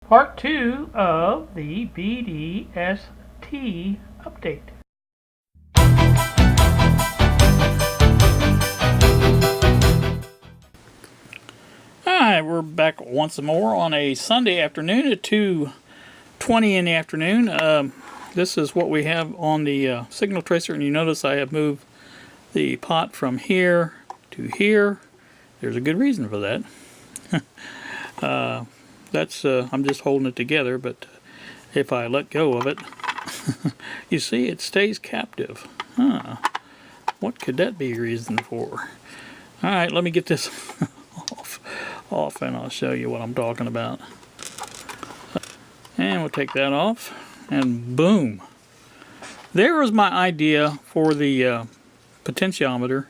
Part 2 of the BDST update. Alright, we're back once more on a Sunday afternoon at 2:20 in the afternoon. This is what we have on the signal tracer, and you notice I have moved the pot from here to here. There's a good reason for that. I'm just holding it together, but if I let go of it, you see it stays captive. What could that be a reason for? Alright, let me get this off and I'll show you what I'm talking about. And we'll take that off, and boom. There was my idea for the potentiometer.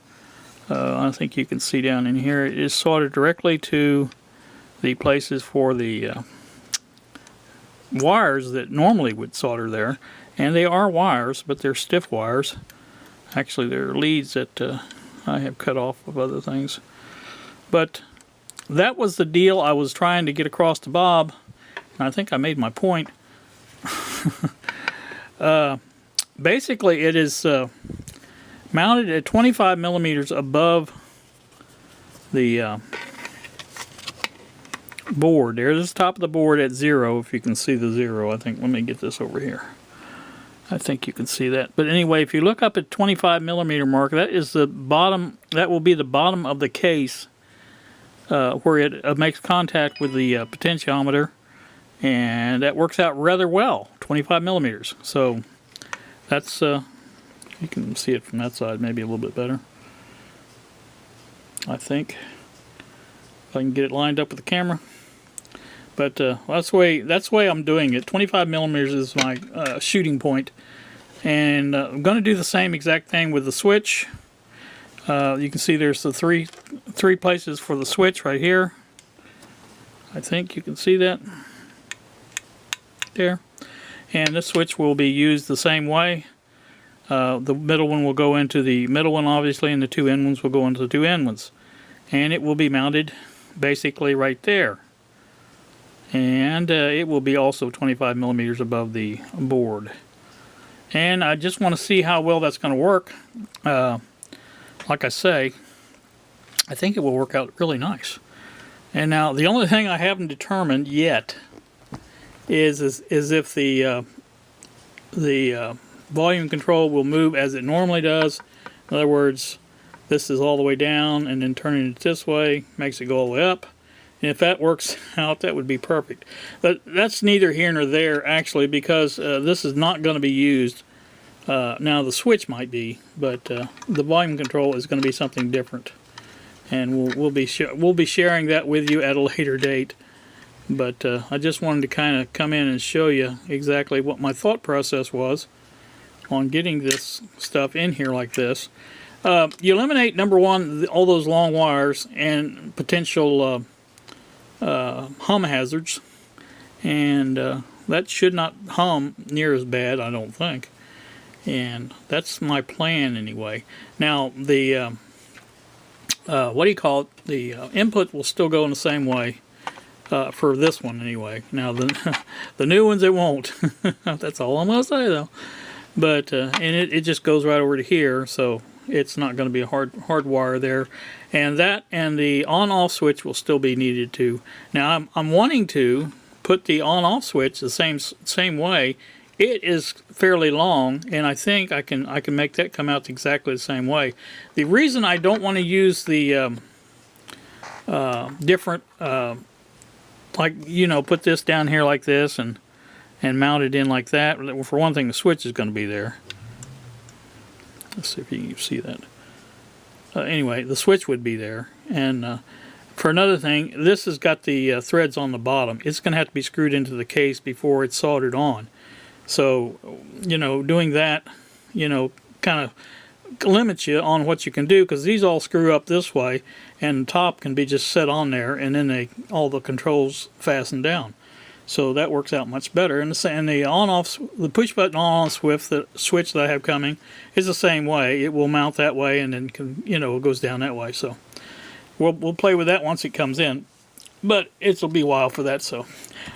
I think you can see down in here, it is soldered directly to the places for the wires that normally would solder there, and they are wires, but they're stiff wires. Actually, they're leads that I have cut off of other things. But that was the deal I was trying to get across to Bob, and I think I made my point. Basically, it is mounted at 25 millimeters above the board. There's the top of the board at 0, if you can see the 0. I think, let me get this over here. I think you can see that. But anyway, if you look up at 25 millimeter mark, that is the bottom, that will be the bottom of the case where it makes contact with the potentiometer, and that works out rather well, 25 millimeters. So that's, you can see it from that side maybe a little bit better, I think, if I can get it lined up with the camera. But that's the way I'm doing it. 25 millimeters is my shooting point, and I'm going to do the same exact thing with the switch. You can see there's the three places for the switch right here. I think you can see that there. And this switch will be used the same way. The middle one will go into the middle one, obviously, and the two end ones will go into the two end ones. And it will be mounted basically right there. And it will be also 25 millimeters above the board. And I just want to see how well that's going to work. Like I say, I think it will work out really nice. And now the only thing I haven't determined yet is if the volume control will move as it normally does. In other words, this is all the way down, and then turning it this way makes it go all the way up. And if that works out, that would be perfect. But that's neither here nor there, actually, because this is not going to be used. Now the switch might be, but the volume control is going to be something different, and we'll be sharing that with you at a later date. But I just wanted to kind of come in and show you exactly what my thought process was on getting this stuff in here like this. You eliminate, number one, all those long wires and potential hum hazards, and that should not hum near as bad, I don't think. And that's my plan anyway. Now the what do you call it? The input will still go in the same way for this one anyway. Now the new ones, it won't. That's all I'm gonna say though. But and it just goes right over to here, so it's not going to be a hard wire there. And that and the on-off switch will still be needed too. Now I'm wanting to put the on-off switch the same way. It is fairly long, and I think I can make that come out exactly the same way. The reason I don't want to use the different like, you know, put this down here like this and mount it in like that. For one thing, the switch is going to be there. Let's see if you can see that. Anyway, the switch would be there. And for another thing, this has got the threads on the bottom. It's going to have to be screwed into the case before it's soldered on. So, you know, doing that, you know, kind of limits you on what you can do, because these all screw up this way, and the top can be just set on there, and then all the controls fasten down. So that works out much better. And the on-off, the push button on-off switch that I have coming is the same way. It will mount that way, and then it goes down that way. So we'll play with that once it comes in. but it'll be a while for that. So, all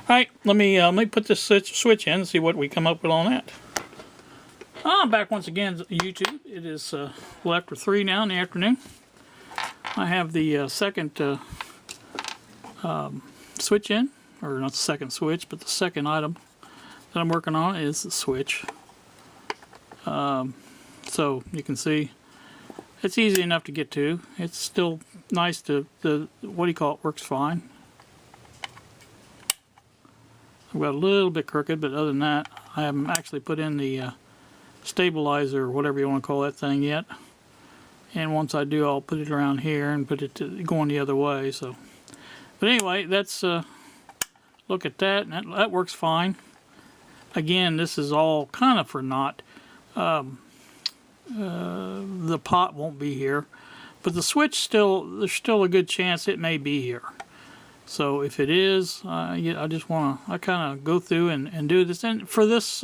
right, let me put this switch in and see what we come up with on that. I'm back once again, YouTube. It is a little after 3 now in the afternoon. I have the second switch in, or not the second switch, but the second item that I'm working on is the switch. So you can see it's easy enough to get to. It's still nice to, what do you call it, works fine. I've got a little bit crooked, but other than that, I haven't actually put in the stabilizer or whatever you want to call that thing yet. And once I do, I'll put it around here and put it going the other way. So, but anyway, that's look at that, and that works fine. Again, this is all kind of for naught. The pot won't be here, but the switch there's still a good chance it may be here. So if it is, I just want to kind of go through and do this. And for this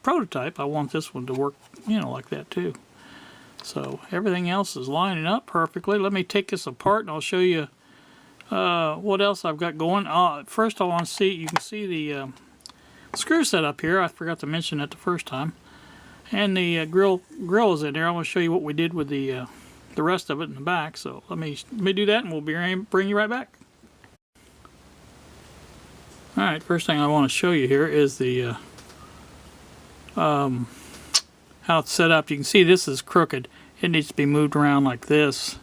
prototype, I want this one to work, like that too. So everything else is lining up perfectly. Let me take this apart and I'll show you what else I've got going. First I want to see, you can see the screw set up here. I forgot to mention that the first time. And the grill is in there. I want to show you what we did with the rest of it in the back. So let me do that, and we'll bring you right back. All right, first thing I want to show you here is the how it's set up. You can see this is crooked. It needs to be moved around like this,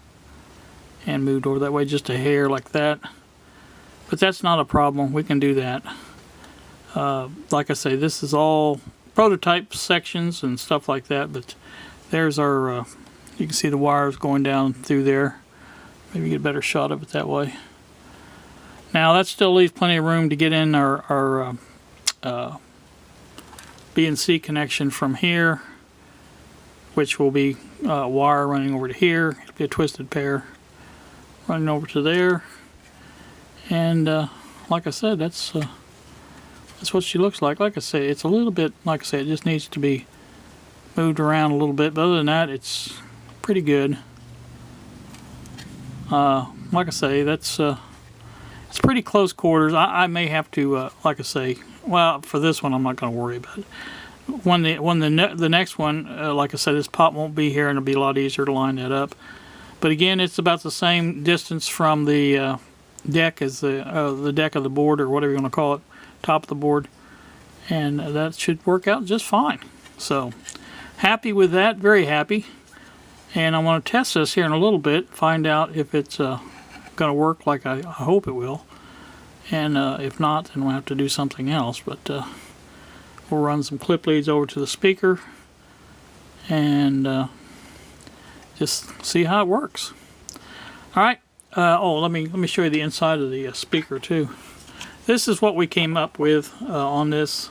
and moved over that way just a hair like that. But that's not a problem. We can do that. Like I say, this is all prototype sections and stuff like that, but there's our you can see the wires going down through there. Maybe get a better shot of it that way. Now that still leaves plenty of room to get in our B&C connection from here, which will be wire running over to here. It'll be a twisted pair running over to there, and like I said, that's what she looks like. Like I say, it's a little bit, like I say, it just needs to be moved around a little bit. But other than that, it's pretty good. Like I say, that's it's pretty close quarters. I may have to, like I say, well, for this one, I'm not going to worry about it. When the next one, like I said, this pot won't be here, and it'll be a lot easier to line that up. But again, it's about the same distance from the deck as the deck of the board, or whatever you want to call it. Top of the board, and that should work out just fine. So happy with that, very happy. And I want to test this here in a little bit, find out if it's going to work like I hope it will, and if not, then we'll have to do something else. But we'll run some clip leads over to the speaker and just see how it works. All right. Let me show you the inside of the speaker too. This is what we came up with on this.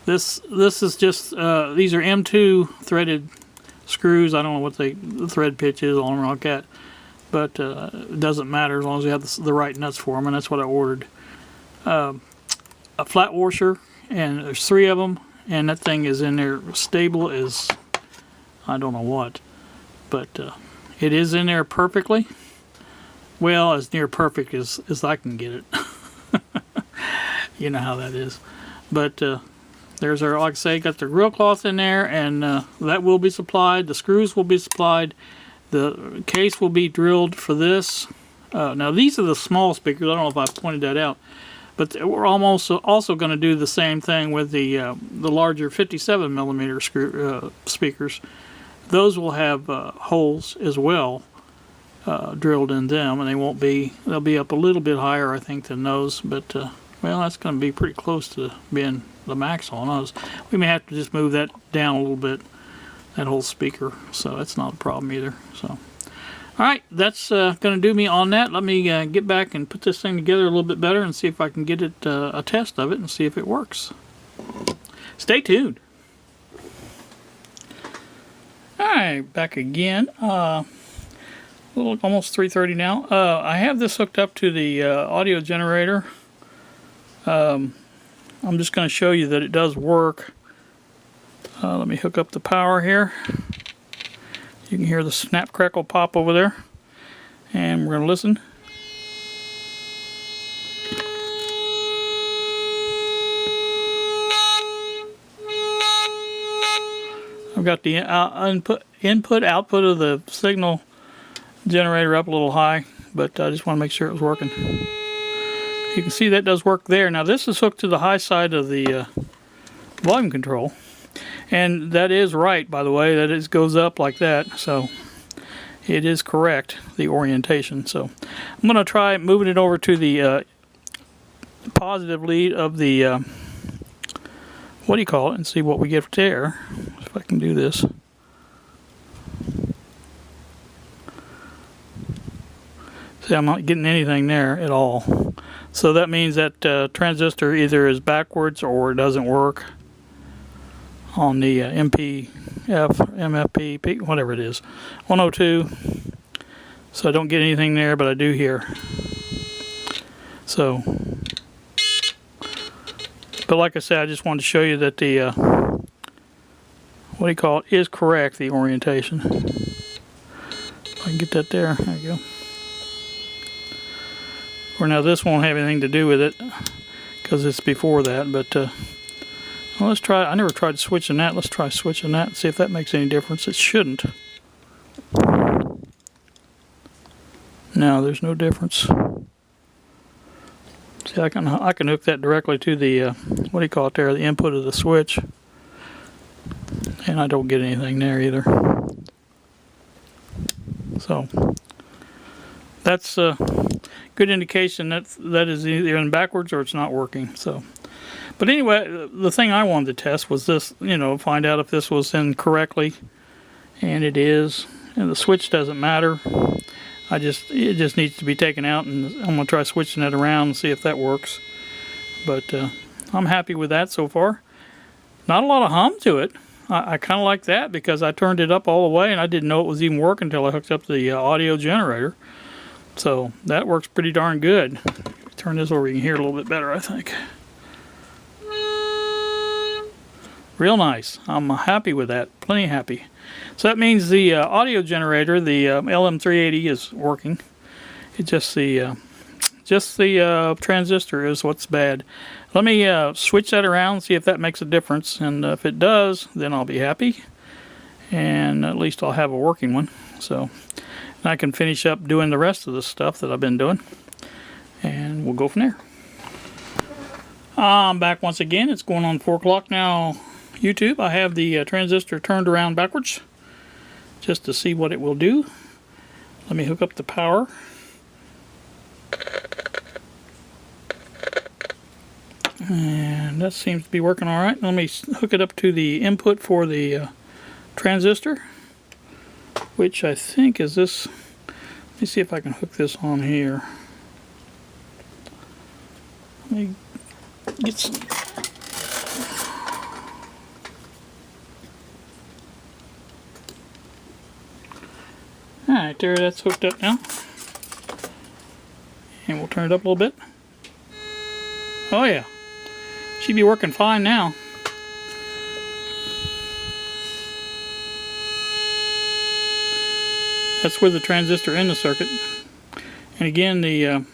This is just these are M2 threaded screws. I don't know what the thread pitch is on them like that, but it doesn't matter as long as you have the right nuts for them, and that's what I ordered. A flat washer, and there's 3 of them, and that thing is in there stable as I don't know what, but it is in there perfectly. Well, as near perfect as I can get it. You know how that is. But there's our, like I say, got the grill cloth in there, and that will be supplied. The screws will be supplied. The case will be drilled for this. Now these are the small speakers. I don't know if I pointed that out. But we're also going to do the same thing with the larger 57mm speakers. Those will have holes as well. Drilled in them, and they'll be up a little bit higher, I think, than those, but well, that's going to be pretty close to being the max on those. We may have to just move that down a little bit, that whole speaker, so that's not a problem either. So all right, that's going to do me on that. Let me get back and put this thing together a little bit better and see if I can get it a test of it and see if it works. Stay tuned. All right, back again. Almost 3:30 now. I have this hooked up to the audio generator. I'm just going to show you that it does work. Let me hook up the power here. You can hear the snap crackle pop over there. And we're going to listen. I've got the input output of the signal generator up a little high, but I just want to make sure it was working. You can see that does work there. Now this is hooked to the high side of the volume control, and that is right, by the way. That is goes up like that, so it is correct, the orientation. So I'm going to try moving it over to the positive lead of the what do you call it, and see what we get there. If I can do this. See, I'm not getting anything there at all. So that means that transistor either is backwards or it doesn't work on the MPF, MFP, whatever it is, 102. So I don't get anything there, but I do here. So, but like I said, I just wanted to show you that the what do you call it is correct, the orientation. If I can get that there, there you go. Or now this won't have anything to do with it because it's before that, but well, let's try. I never tried switching that. Let's try switching that and see if that makes any difference. It shouldn't. No, there's no difference. See, I can hook that directly to the what do you call it there, the input of the switch, and I don't get anything there either. So that's a good indication that that is either in backwards or it's not working. So, but anyway, the thing I wanted to test was this, you know, find out if this was in correctly, and it is. And the switch doesn't matter. It just needs to be taken out, and I'm going to try switching it around and see if that works. But I'm happy with that so far. Not a lot of hum to it. I kind of like that because I turned it up all the way and I didn't know it was even working until I hooked up the audio generator. So that works pretty darn good. Turn this over, you can hear it a little bit better, I think. Real nice. I'm happy with that. Plenty happy. So that means the audio generator, the LM380, is working. It's just the transistor is what's bad. Let me switch that around, see if that makes a difference, and if it does, then I'll be happy, and at least I'll have a working one. So I can finish up doing the rest of the stuff that I've been doing, and we'll go from there. I'm back once again. It's going on 4 o'clock now. YouTube, I have the transistor turned around backwards just to see what it will do. Let me hook up the power. And that seems to be working all right. Let me hook it up to the input for the transistor, which I think is this. Let me see if I can hook this on here. Let me get some. Alright, there, that's hooked up now. And we'll turn it up a little bit. Oh yeah, should be working fine now. That's with the transistor in the circuit. And again, the I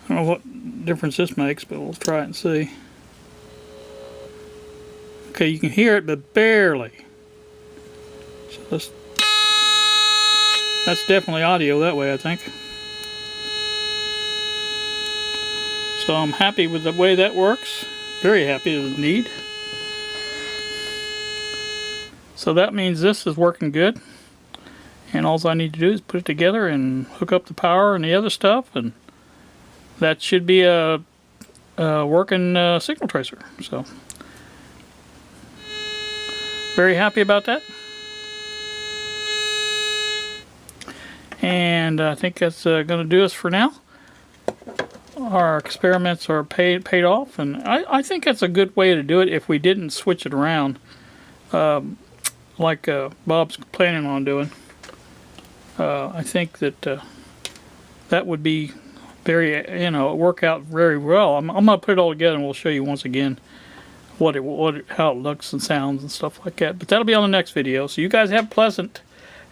don't know what difference this makes, but we'll try it and see. Okay, you can hear it, but barely. So that's definitely audio that way, I think. So I'm happy with the way that works. Very happy indeed. So that means this is working good. And all I need to do is put it together and hook up the power and the other stuff, and that should be a working signal tracer. So very happy about that. And I think that's going to do us for now. Our experiments are paid off, and I think that's a good way to do it if we didn't switch it around like Bob's planning on doing. I think that that would be very, work out very well. I'm going to put it all together and we'll show you once again how it looks and sounds and stuff like that. But that'll be on the next video. So you guys have a pleasant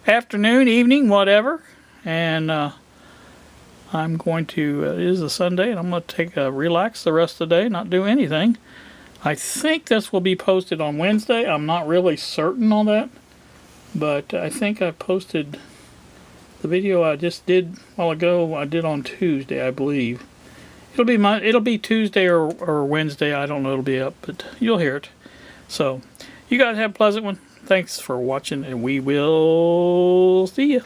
afternoon, evening, whatever. And I'm going to, it is a Sunday, and I'm going to take a relax the rest of the day, not do anything. I think this will be posted on Wednesday. I'm not really certain on that, but I think I posted the video I just did a while ago. I did on Tuesday, I believe. It'll be Tuesday or Wednesday. I don't know. It'll be up, but you'll hear it. So, you guys have a pleasant one. Thanks for watching, and we will see you.